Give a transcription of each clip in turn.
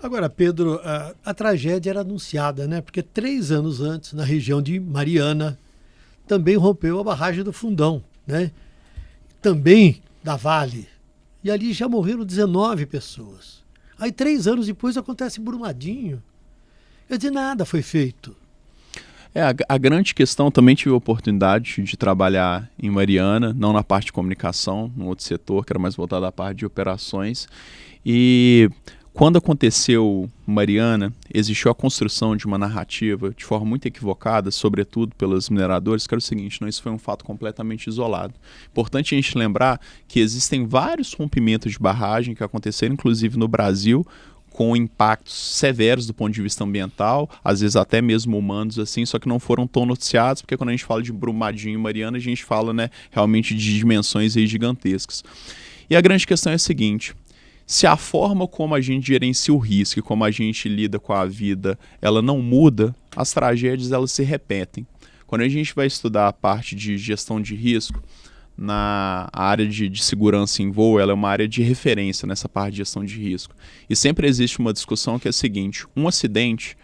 Agora, Pedro, a tragédia era anunciada, né? Porque 3 anos antes, na região de Mariana, também rompeu a barragem do Fundão, né? Também da Vale. E ali já morreram 19 pessoas. Aí 3 anos depois acontece Brumadinho. Quer dizer, nada foi feito. A grande questão, também tive a oportunidade de trabalhar em Mariana, não na parte de comunicação, num outro setor, que era mais voltado à parte de operações. E quando aconteceu Mariana, existiu a construção de uma narrativa de forma muito equivocada, sobretudo pelos mineradores, que era o seguinte: não, isso foi um fato completamente isolado. Importante a gente lembrar que existem vários rompimentos de barragem que aconteceram, inclusive no Brasil, com impactos severos do ponto de vista ambiental, às vezes até mesmo humanos, assim, só que não foram tão noticiados, porque quando a gente fala de Brumadinho e Mariana, a gente fala, né, realmente de dimensões aí gigantescas. E a grande questão é a seguinte: se a forma como a gente gerencia o risco e como a gente lida com a vida, ela não muda, as tragédias elas se repetem. Quando a gente vai estudar a parte de gestão de risco, na área de segurança em voo, ela é uma área de referência nessa parte de gestão de risco. E sempre existe uma discussão que é a seguinte: um acidente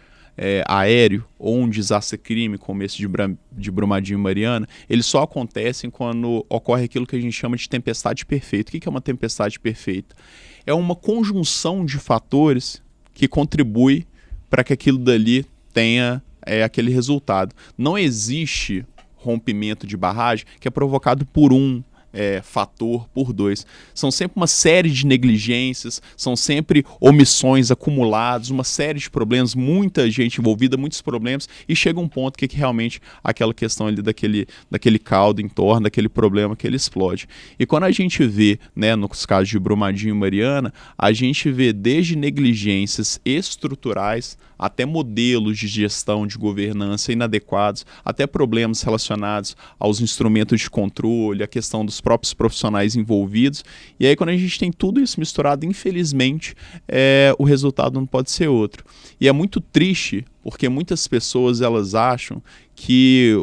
aéreo ou um desastre crime, como esse de Brumadinho e Mariana, eles só acontecem quando ocorre aquilo que a gente chama de tempestade perfeita. O que é uma tempestade perfeita? É uma conjunção de fatores que contribui para que aquilo dali tenha aquele resultado. Não existe rompimento de barragem que é provocado por um fator, por dois. São sempre uma série de negligências, são sempre omissões acumuladas, uma série de problemas, muita gente envolvida, muitos problemas, e chega um ponto que realmente aquela questão ali daquele caldo em torno, daquele problema que ele explode. E quando a gente vê, né, nos casos de Brumadinho e Mariana, a gente vê desde negligências estruturais até modelos de gestão, de governança inadequados, até problemas relacionados aos instrumentos de controle, a questão dos próprios profissionais envolvidos. E aí, quando a gente tem tudo isso misturado, infelizmente, o resultado não pode ser outro. E é muito triste, porque muitas pessoas elas acham que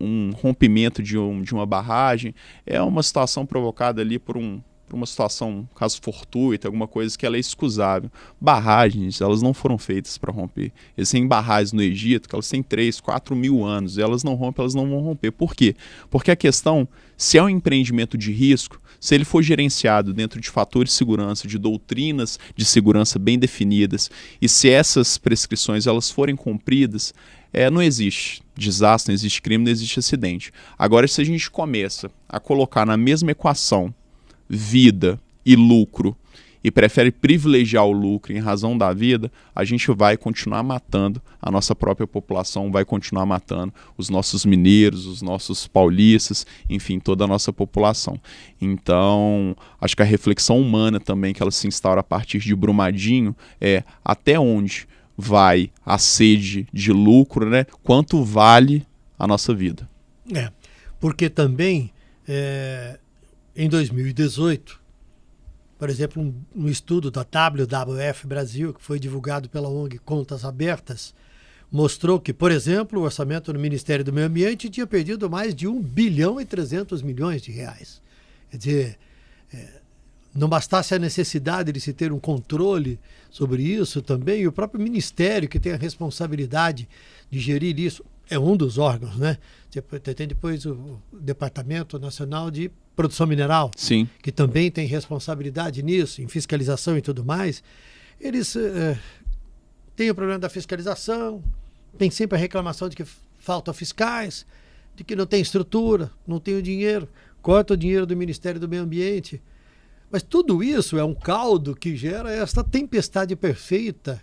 um rompimento de uma barragem é uma situação provocada ali por uma situação, caso fortuita, alguma coisa que ela é excusável. Barragens, elas não foram feitas para romper. Existem barragens no Egito que elas têm 3, 4 mil anos, e elas não rompem, elas não vão romper. Por quê? Porque a questão, se é um empreendimento de risco, se ele for gerenciado dentro de fatores de segurança, de doutrinas de segurança bem definidas, e se essas prescrições elas forem cumpridas, não existe desastre, não existe crime, não existe acidente. Agora, se a gente começa a colocar na mesma equação vida e lucro, e prefere privilegiar o lucro em razão da vida, a gente vai continuar matando a nossa própria população, vai continuar matando os nossos mineiros, os nossos paulistas, enfim, toda a nossa população. Então, acho que a reflexão humana também que ela se instaura a partir de Brumadinho é até onde vai a sede de lucro, né? Quanto vale a nossa vida. Porque também em 2018, por exemplo, um estudo da WWF Brasil, que foi divulgado pela ONG Contas Abertas, mostrou que, por exemplo, o orçamento do Ministério do Meio Ambiente tinha perdido mais de 1 bilhão e 300 milhões de reais. Quer dizer, não bastasse a necessidade de se ter um controle sobre isso também, e o próprio Ministério, que tem a responsabilidade de gerir isso, é um dos órgãos, né? Tem depois o Departamento Nacional de Produção Mineral, sim, que também tem responsabilidade nisso, em fiscalização e tudo mais. Eles têm o problema da fiscalização, tem sempre a reclamação de que faltam fiscais, de que não tem estrutura, não tem o dinheiro, corta o dinheiro do Ministério do Meio Ambiente. Mas tudo isso é um caldo que gera esta tempestade perfeita.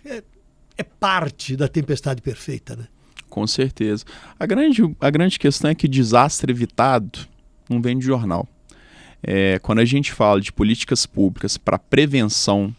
É parte da tempestade perfeita, né? Com certeza. A grande questão é que desastre evitado não vem de jornal. Quando a gente fala de políticas públicas para prevenção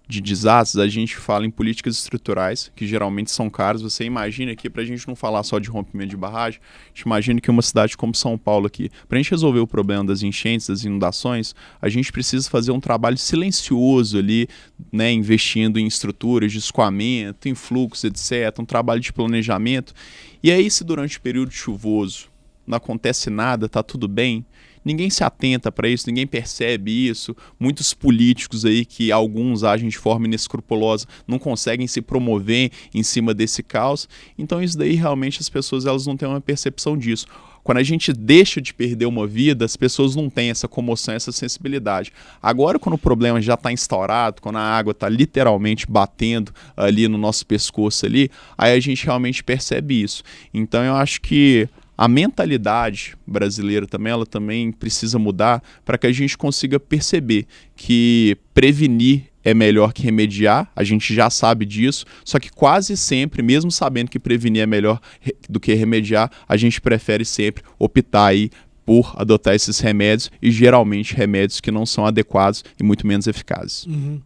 de desastres, a gente fala em políticas estruturais, que geralmente são caras. Você imagina aqui, para a gente não falar só de rompimento de barragem, a gente imagina que uma cidade como São Paulo aqui, para a gente resolver o problema das enchentes, das inundações, a gente precisa fazer um trabalho silencioso ali, né, investindo em estruturas de escoamento, em fluxos, etc., um trabalho de planejamento. E aí, se durante o período chuvoso não acontece nada, está tudo bem, ninguém se atenta para isso, ninguém percebe isso. Muitos políticos aí, que alguns agem de forma inescrupulosa, não conseguem se promover em cima desse caos. Então isso daí realmente as pessoas elas não têm uma percepção disso. Quando a gente deixa de perder uma vida, as pessoas não têm essa comoção, essa sensibilidade. Agora, quando o problema já está instaurado, quando a água está literalmente batendo ali no nosso pescoço ali, aí a gente realmente percebe isso. Então eu acho que a mentalidade brasileira também, ela também precisa mudar para que a gente consiga perceber que prevenir é melhor que remediar, a gente já sabe disso, só que quase sempre, mesmo sabendo que prevenir é melhor do que remediar, a gente prefere sempre optar aí por adotar esses remédios e geralmente remédios que não são adequados e muito menos eficazes. Uhum.